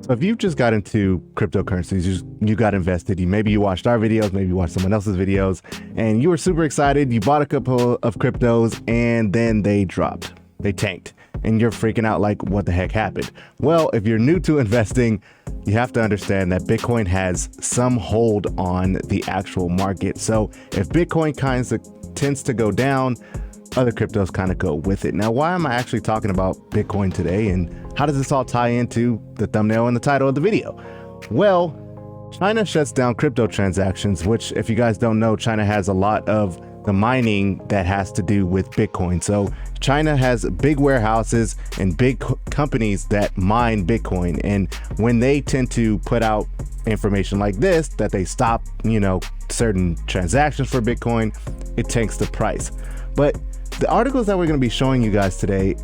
So if you just got into cryptocurrencies, you got invested, maybe you watched our videos, maybe you watched someone else's videos, and you were super excited, you bought a couple of cryptos, and then they dropped, they tanked, and you're freaking out like, what the heck happened? Well, if you're new to investing, you have to understand that Bitcoin has some hold on the actual market. So if Bitcoin tends to go down, other cryptos kind of go with it. Now, why am I actually talking about Bitcoin today, and how does this all tie into the thumbnail and the title of the video? Well, China shuts down crypto transactions, which, if you guys don't know, China has a lot of the mining that has to do with Bitcoin. So China has big warehouses and big companies that mine Bitcoin. And when they tend to put out information like this, that they stop, certain transactions for Bitcoin, it tanks the price. But the articles that we're going to be showing you guys today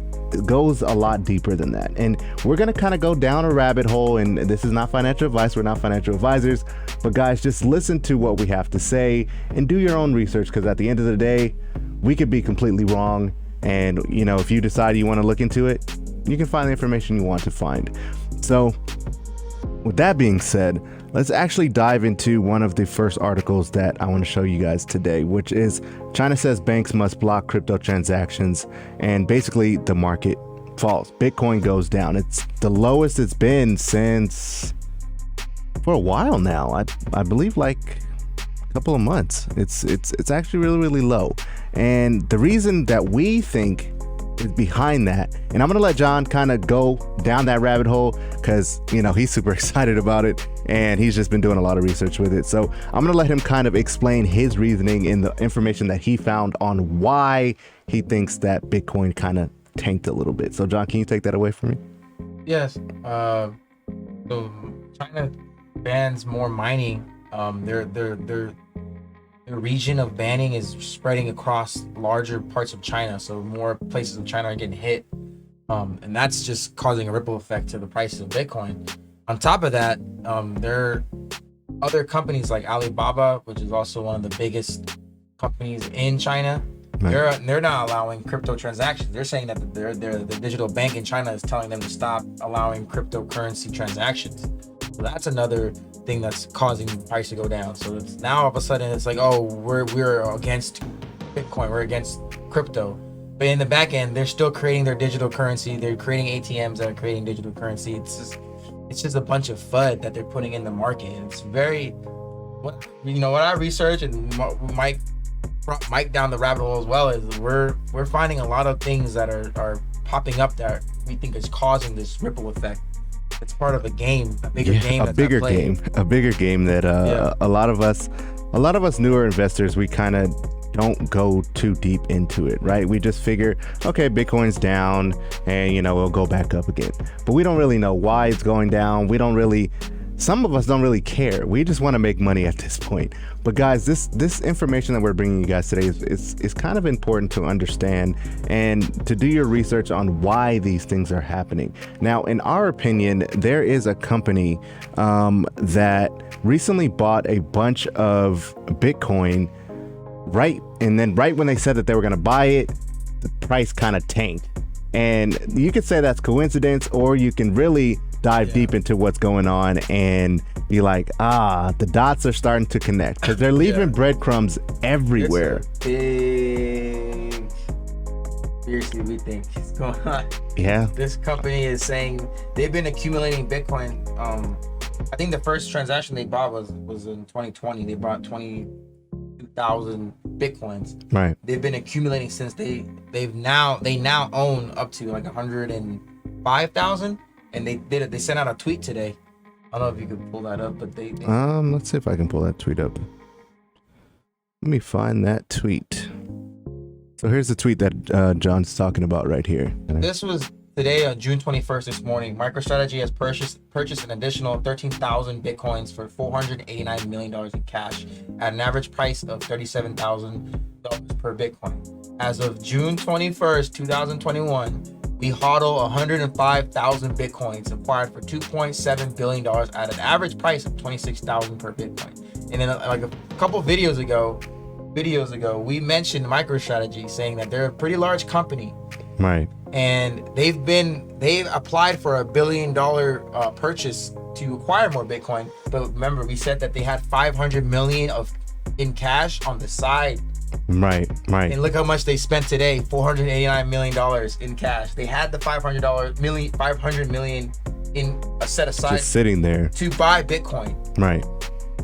goes a lot deeper than that. And we're going to kind of go down a rabbit hole. And this is not financial advice. We're not financial advisors. But guys, just listen to what we have to say and do your own research, because at the end of the day, we could be completely wrong. And, if you decide you want to look into it, you can find the information you want to find. So with that being said, let's actually dive into one of the first articles that I want to show you guys today, which is China says banks must block crypto transactions, and basically the market falls. Bitcoin goes down. It's the lowest it's been for a while now. I believe like a couple of months. It's actually really, really low. And the reason that we think is behind that, and I'm gonna let John kind of go down that rabbit hole, because he's super excited about it and he's just been doing a lot of research with it. So I'm gonna let him kind of explain his reasoning and the information that he found on why he thinks that Bitcoin kind of tanked a little bit. So John, can you take that away from me? Yes. So China bans more mining. The region of banning is spreading across larger parts of China, so more places of China are getting hit, and that's just causing a ripple effect to the prices of Bitcoin. On top of that, there are other companies like Alibaba, which is also one of the biggest companies in China. Right. They're not allowing crypto transactions. They're saying that the digital bank in China is telling them to stop allowing cryptocurrency transactions. So that's another thing that's causing the price to go down. So it's now all of a sudden it's like, oh, we're against Bitcoin, we're against crypto. But in the back end, they're still creating their digital currency. They're creating ATMs that are creating digital currency. It's just a bunch of FUD that they're putting in the market. It's very, what I research, and Mike down the rabbit hole as well, is we're finding a lot of things that are popping up that we think is causing this ripple effect. It's part of a game, a bigger game. A bigger game that a lot of us newer investors, we kind of don't go too deep into it, right? We just figure, okay, Bitcoin's down and it'll go back up again. But we don't really know why it's going down. Some of us don't really care. We just want to make money at this point. But guys, this information that we're bringing you guys today is kind of important to understand and to do your research on why these things are happening. Now, in our opinion, there is a company that recently bought a bunch of Bitcoin, right when they said that they were going to buy it, the price kind of tanked. And you could say that's coincidence, or you can really dive deep into what's going on and be like, the dots are starting to connect, because they're leaving breadcrumbs everywhere. It's a big conspiracy we think is going on. Yeah. This company is saying they've been accumulating Bitcoin. I think the first transaction they bought was in 2020. They bought 22,000 Bitcoins. Right. They've been accumulating since they now own up to like 105,000. And they sent out a tweet today. I don't know if you could pull that up, but they let's see if I can pull that tweet up. Let me find that tweet. So here's the tweet that John's talking about right here. This was today on June 21st this morning. MicroStrategy has purchased an additional 13,000 Bitcoins for $489 million in cash at an average price of $37,000 per Bitcoin. As of June 21st, 2021, we hodl 105,000 Bitcoins acquired for $2.7 billion at an average price of $26,000 per Bitcoin. And then like a couple videos ago, we mentioned MicroStrategy, saying that they're a pretty large company Right. And they've applied for $1 billion purchase to acquire more Bitcoin. But remember, we said that they had 500 million in cash on the side. Right. And look how much they spent today, $489 million in cash. They had the $500 million in a set aside, just sitting there to buy Bitcoin. Right.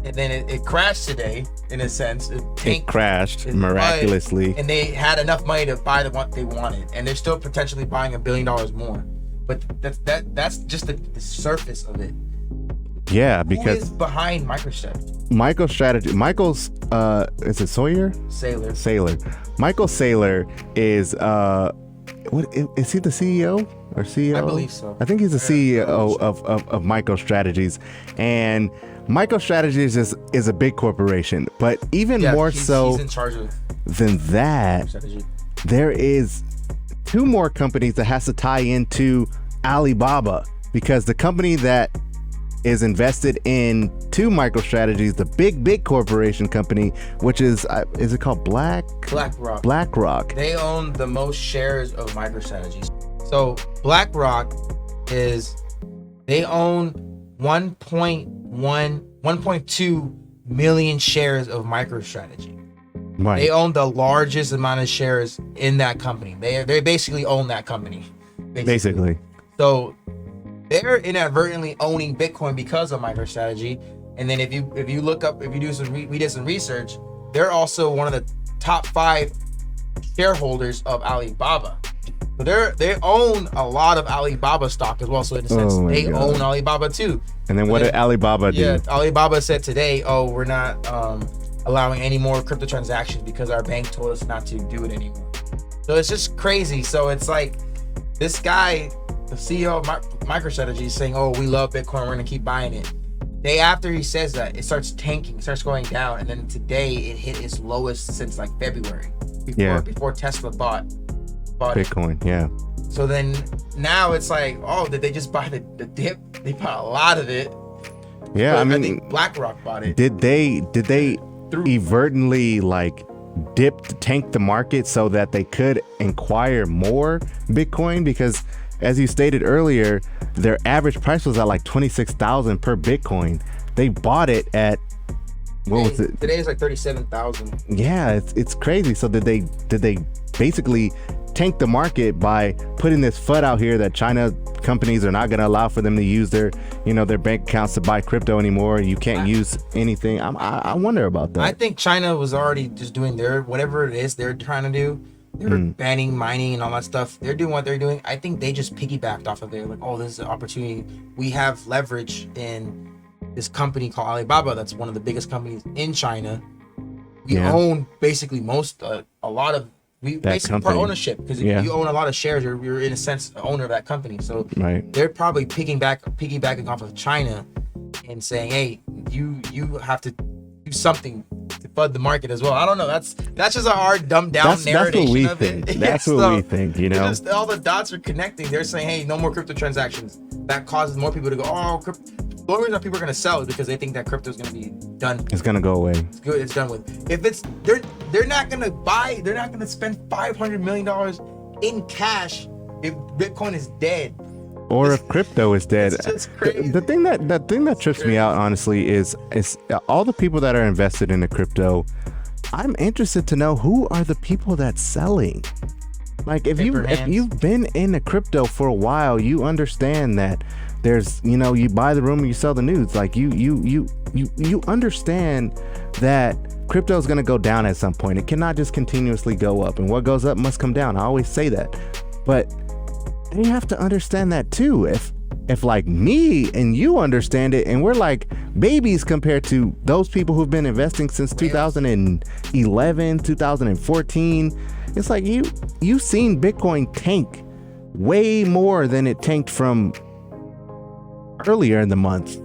And then it crashed today, in a sense. It crashed miraculously. And they had enough money to buy what they wanted. And they're still potentially buying $1 billion more. But that's just the surface of it. Yeah, because who is behind MicroStrategy? Michael's is it Sawyer? Saylor. Michael Saylor is what is he, the CEO or CEO? I believe so. I think he's the CEO of MicroStrategies. And MicroStrategies is a big corporation, but even more so he's in charge of than that, MicroStrategy. there is 2 more companies that has to tie into Alibaba, because the company that is invested in 2 MicroStrategies, the big corporation company, which is it called BlackRock. BlackRock. They own the most shares of MicroStrategy. So BlackRock they own 1.2 million shares of MicroStrategy. Right. They own the largest amount of shares in that company. They basically own that company. Basically. So they're inadvertently owning Bitcoin because of MicroStrategy. And then if you do we did some research, they're also one of the top 5 shareholders of Alibaba. So they own a lot of Alibaba stock as well. So in a sense, they own Alibaba too. And then what did Alibaba do? Yeah, Alibaba said today, we're not allowing any more crypto transactions because our bank told us not to do it anymore. So it's just crazy. So it's like this guy, the CEO of MicroStrategy, is saying, we love Bitcoin, we're gonna keep buying it. Day after he says that, it starts tanking, it starts going down, and then today it hit its lowest since like February, before Tesla bought Bitcoin. Yeah. So then now it's like, did they just buy the dip? They bought a lot of it. Yeah, but I think BlackRock bought it. Did they inadvertently tank the market so that they could acquire more Bitcoin? Because as you stated earlier, their average price was at like 26,000 per Bitcoin. They bought it at was it? Today is like 37,000. Yeah, it's crazy. So did they basically tank the market by putting this FUD out here that China companies are not going to allow for them to use their bank accounts to buy crypto anymore? You can't use anything. I wonder about that. I think China was already just doing whatever it is they're trying to do. They're banning mining and all that stuff. They're doing what they're doing. I think they just piggybacked off of it. Like, this is an opportunity. We have leverage in this company called Alibaba. That's one of the biggest companies in China. We own basically basically part ownership, because if you own a lot of shares, you're in a sense the owner of that company. So they're probably piggybacking off of China and saying, hey, you have to do something to FUD the market as well. I don't know. That's just a hard dumbed down narrative. That's what we think. That's what we think. Just all the dots are connecting. They're saying, hey, no more crypto transactions. That causes more people to go, crypto. The only reason people are going to sell is because they think that crypto is going to be done. It's going to go away. It's good. It's done with. If they're not going to buy, they're not going to spend $500 million in cash if Bitcoin is dead. Or if crypto is dead. It's just crazy. The thing that trips me out, honestly, is all the people that are invested in the crypto. I'm interested to know, who are the people that's selling? Like, if you've been in the crypto for a while, you understand that there's, you buy the rumor, you sell the news. Like, you understand that crypto is going to go down at some point. It cannot just continuously go up, and what goes up must come down. I always say that, but they have to understand that too. If like me and you understand it, and we're like babies compared to those people who've been investing since 2011, 2014, it's like you've seen Bitcoin tank way more than it tanked from earlier in the month.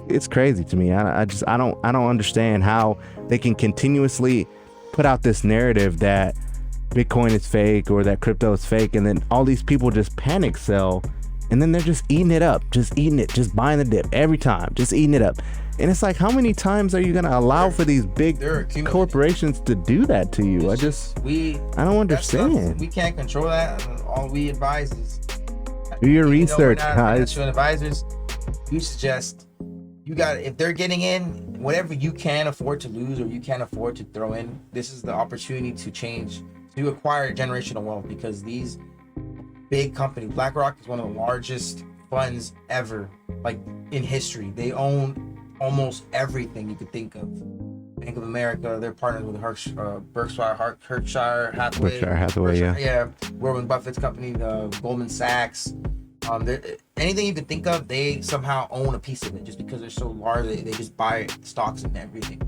It's crazy to me. I don't understand how they can continuously put out this narrative that Bitcoin is fake or that crypto is fake, and then all these people just panic sell, and then they're just eating it up, just buying the dip every time, just eating it up. And it's like, how many times are you going to allow for these big corporations to do that to you? I don't understand. We can't control that. All we advise is do your research, guys. Financial advisors, you suggest if they're getting in, whatever you can afford to lose or you can't afford to throw in, this is the opportunity to acquire generational wealth, because these big companies, BlackRock is one of the largest funds ever, like in history. They own almost everything you could think of. Bank of America, they're partners with Berkshire Hathaway, yeah. Warren Buffett's company, Goldman Sachs. Anything you can think of, they somehow own a piece of it just because they're so large. They just buy stocks and everything.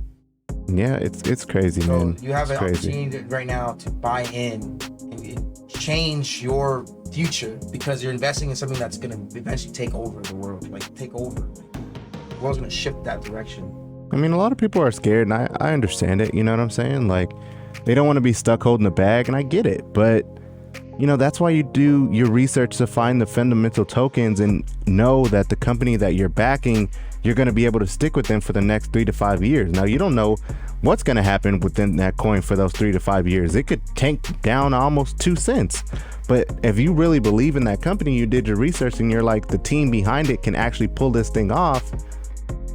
Yeah, it's crazy, so man. You have an opportunity right now to buy in and change your future, because you're investing in something that's going to eventually take over the world. The world's going to shift that direction. I mean, a lot of people are scared, and I understand it. You know what I'm saying? Like, they don't want to be stuck holding the bag, and I get it. But, you know, that's why you do your research to find the fundamental tokens and know that the company that you're backing, you're going to be able to stick with them for the next 3 to 5 years. Now, you don't know what's going to happen within that coin for those 3 to 5 years. It could tank down almost 2 cents. But if you really believe in that company, you did your research, and you're like, the team behind it can actually pull this thing off,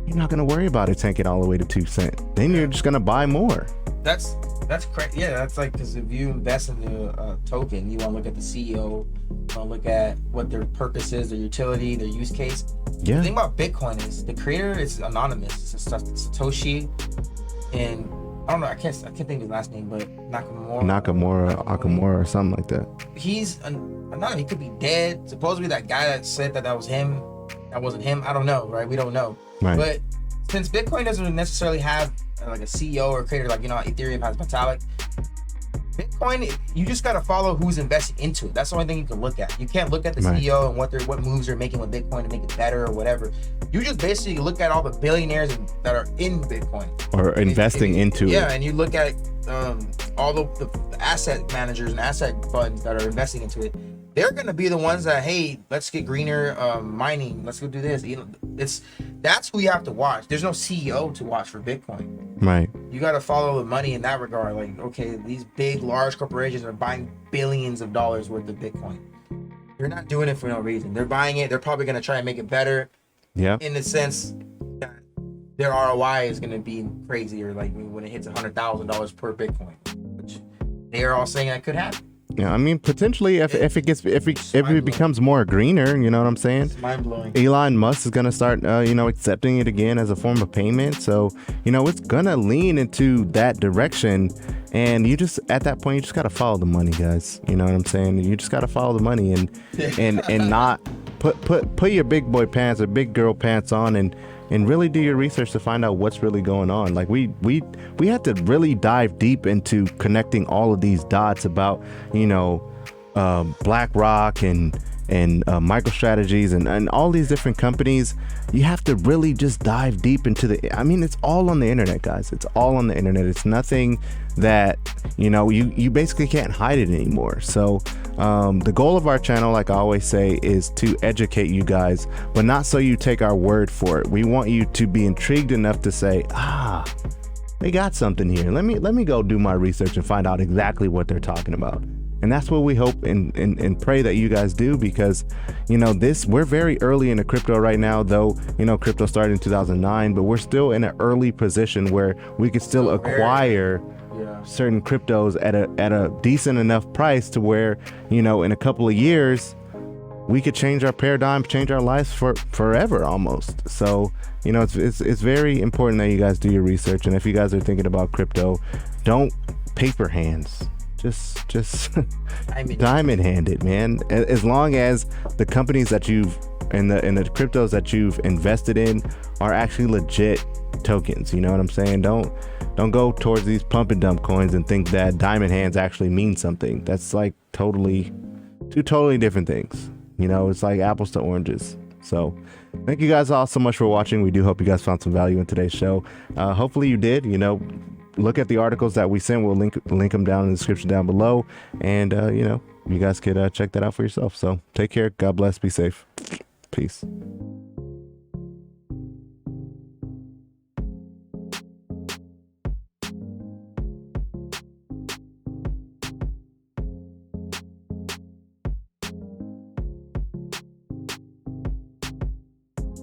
you're not going to worry about it tanking all the way to 2 cents. Then you're just going to buy more. That's crazy. Yeah, that's like, because if you invest in a token, you want to look at the CEO, you want to look at what their purpose is, their utility, their use case. Yeah. The thing about Bitcoin is the creator is anonymous. It's Satoshi, and I don't know. I can't think of his last name, but Nakamura or something like that. He's anonymous. He could be dead. Supposedly that guy that said that was him, that wasn't him. I don't know, right? We don't know. Right. But since Bitcoin doesn't necessarily have like a CEO or creator, like, you know, Ethereum has Vitalik, Bitcoin, you just got to follow who's investing into it. That's the only thing you can look at. You can't look at the CEO and what moves they're making with Bitcoin to make it better or whatever. You just basically look at all the billionaires that are in Bitcoin or investing into it. Yeah, and you look at all the asset managers and asset funds that are investing into it. They're gonna be the ones that, hey, let's get greener mining. Let's go do this. You know, that's who you have to watch. There's no CEO to watch for Bitcoin. Right. You got to follow the money in that regard. Like, okay, these big, large corporations are buying billions of dollars worth of Bitcoin. They're not doing it for no reason. They're buying it. They're probably gonna try and make it better. Yeah. In the sense that their ROI is gonna be crazy, or like when it hits $100,000 per Bitcoin, which they are all saying that could happen. Yeah, I mean, potentially if it becomes more greener, you know what I'm saying? It's mind-blowing. Elon Musk is gonna start, accepting it again as a form of payment. So, it's gonna lean into that direction. And you just, at that point, you just gotta follow the money, guys. You know what I'm saying? You just gotta follow the money and not put your big boy pants or big girl pants on and really do your research to find out what's really going on. Like we had to really dive deep into connecting all of these dots about, BlackRock and MicroStrategies and all these different companies. You have to really just dive deep into it's all on the internet, guys. It's all on the internet. It's nothing that, you basically can't hide it anymore. So the goal of our channel, like I always say, is to educate you guys, but not so you take our word for it. We want you to be intrigued enough to say, they got something here. Let me go do my research and find out exactly what they're talking about. And that's what we hope and pray that you guys do, because, we're very early into crypto right now, though, crypto started in 2009, but we're still in an early position where we could still acquire certain cryptos at a decent enough price to where, in a couple of years, we could change our paradigm, change our lives forever almost. So, it's very important that you guys do your research. And if you guys are thinking about crypto, don't paper hands. Just diamond hand it, man. As long as the companies that you've and the cryptos that you've invested in are actually legit tokens. You know what I'm saying? Don't go towards these pump and dump coins and think that diamond hands actually mean something. That's like two totally different things. It's like apples to oranges. So thank you guys all so much for watching. We do hope you guys found some value in today's show. Hopefully you did. Look at the articles that we sent. We'll link them down in the description down below. And, you guys could check that out for yourself. So take care. God bless. Be safe. Peace.